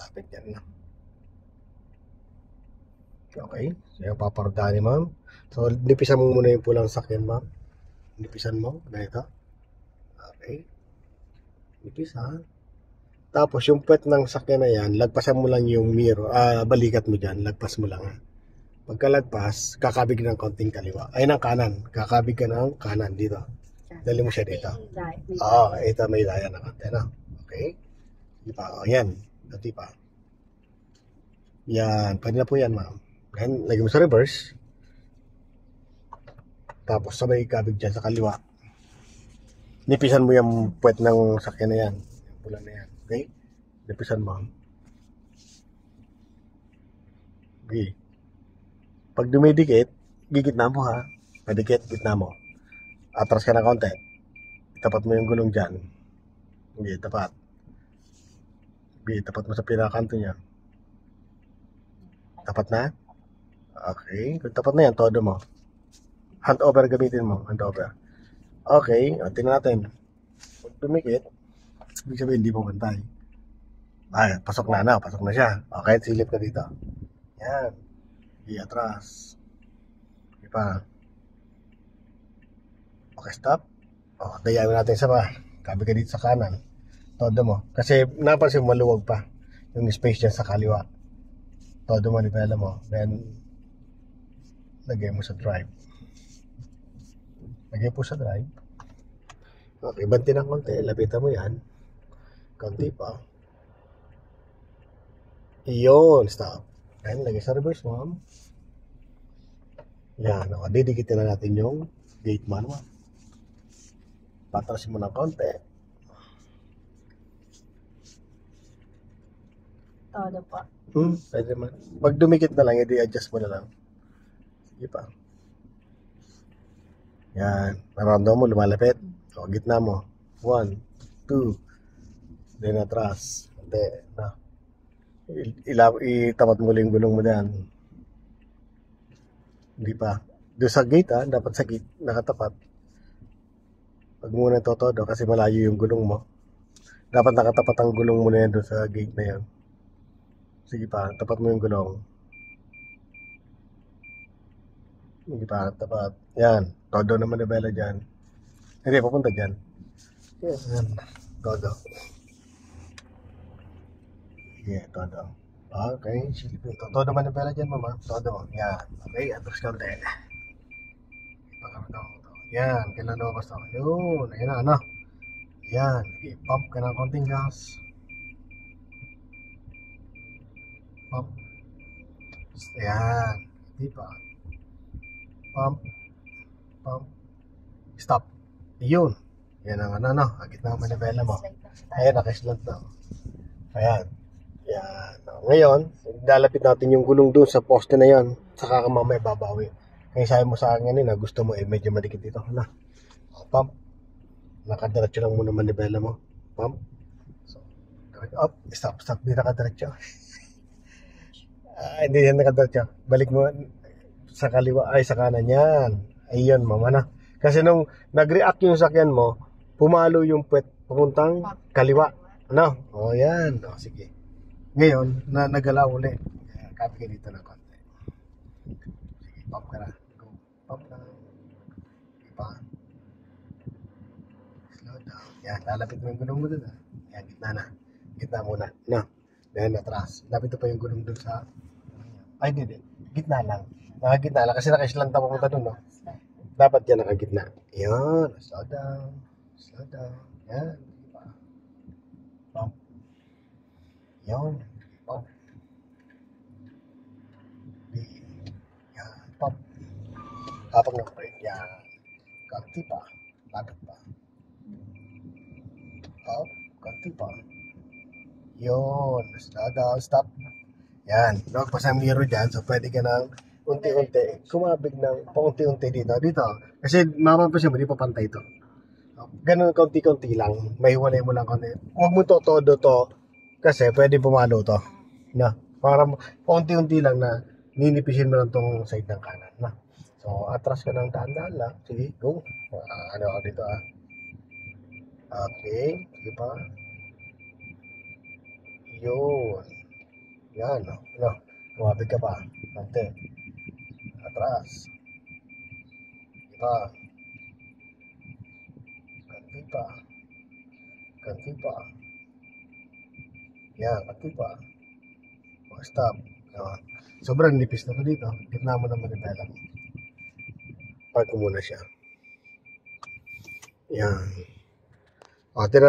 Kapit yan na. Okay. So, yung paparudahan ni ma'am. So, nipisan mo muna yung pulang sakyan, ma'am. Nipisan mo. Ganito. Okay. Nipisan. Tapos, yung puwet ng sakyan na yan, lagpasan mo lang yung mirror. Balikat mo dyan. Lagpas mo lang. Pagkalagpas, kakabig ng konting kaliwa. Ay, ng kanan. Kakabig ka ng kanan dito. Dali mo siya dito. Ito may daya na konti na. Okay. Di pa. Yan. Dati pa. Yan. Pwede na po yan, ma'am. Then, lagyan mo sa reverse. Tapos, sabay kabig dyan sa kaliwa. Nipisan mo yung puwet ng sakyan na yan. Yung pula na yan. Okay? Nipisan mo. Okay. Pag dumidikit, gigitna mo ha. Padikit, gitna mo. Atras ka na konti. Tapat mo yung gulong dyan. Hindi, tapat. Hindi, tapat mo sa pinakanto niya. Tapat na? Okay. Kung tapat na yan, todo mo. Hand over gamitin mo. Hand over. Okay. Tingnan natin. Pag dumikit, ibig sabihin hindi mo bantay. Ay, pasok na. Pasok na siya. Okay, silip ka dito. Yan. Atras. Di pa. Okay, stop. Dayain natin isa pa. Kabi ka dito sa kanan. Todo mo. Kasi napansin maluwag pa yung space dyan sa kaliwa. Todo mo, nipela mo. Then, lagay mo sa drive. Lagay po sa drive. Okay, banti ng konti. Lapitan mo yan. Konti pa. Iyon, stop. Then, lagay sa reverse mo. Yan, didikitin na natin yung gate manual. Patrasin mo ng konti. Todo po. Pwede man. Pag dumikit na lang, i-adjust mo na lang. Sige pa. Yan. Naramdaman mo, lumalapit. O, gitna mo. 1, 2. Then, atras. Hindi, na. Itapat mo yung gulong mo dyan. Hindi pa. Doon sa gate, dapat sa gate, nakatapat. Pag muna todo, kasi malayo yung gulong mo. Dapat nakatapat ang gulong mo na yan doon sa gate na yan. Sige pa, tapat mo yung gulong. Sige pa, tapat. Yan, todo naman na bela dyan. Hindi, papunta dyan. Yan, todo. Sige, todo. Okay, silipin. Todo naman na bela dyan, mama. Todo. Yan. Okay, atras ka ulit. Yan, kailan lumabas ako. Yun, ayun na, ano. Yan, i-pump ka ng konting gas. Pump. Ayan. Diba? Pump. Stop. Yun. Yan ang ano. Agit na ang manibela mo. Ayan, nakislant na. Ayan. Yan. Ngayon, lalapit natin yung gulong doon sa poste na yan. Saka ka mamaya babawi. Kaya sabi mo sa akin na gusto mo medyo madikit dito. Na. Pump. Nakadiretso lang muna manibela mo. Pump. So, up. Stop. Di nakadiretso. Hindi yan nakadiretso. Balik mo sa kaliwa. Ay, sa kanan yan. Ayun, mama na. Kasi nung nag-react yung sakyan mo, pumalo yung puwet papuntang kaliwa. Ano? O, yan. O, sige. Ngayon, nagalaw ulit. Copy ka dito ng konti. Sige, pop ka na. Go. Pop na. Ipa. Slow down. Yan, lalapit mo yung gulong mo dun. Yan, gitna na. Gitna muna. No. Then, atras. Lapit pa yung gulong dun sa... Ay, hindi. Gitna lang. Nakagitna lang. Kasi nakaslanta papunta dun, no? Dapat yan nakagitna. Yan. Slow down. Slow down. Yan. Pump. Yan. Pump. Yan. Pump. Kapag na-break. Yan. Kanti pa. Lagat pa. Pump. Kanti pa. Yun. Slow down. Stop. Yan. Huwag pa sa mirror dyan. So, pwede ka nang unti-unti. Kumabig ng paunti-unti dito. Dito. Kasi mapapansin mo, di pa pantay ito. Ganun, konti-konti lang. May walay mo lang konti. Huwag mo todo to. Kasi pwede pumalo to. Na. Para paunti-unti lang na ninipisin mo lang tong side ng kanan. Na. So, atras ka ng dahan-dahan lang. Sige, go. Ano ako dito Okay. Sige pa. Yun. Yan, no? No, kumabig ka pa. Kante. Atras. Iba. Kanti pa. Kanti pa. Yan, kanti pa. Stop. Yan. Sobrang nipis na to dito. Gitna mo na manipela. Park ko muna siya. Yan. O, tira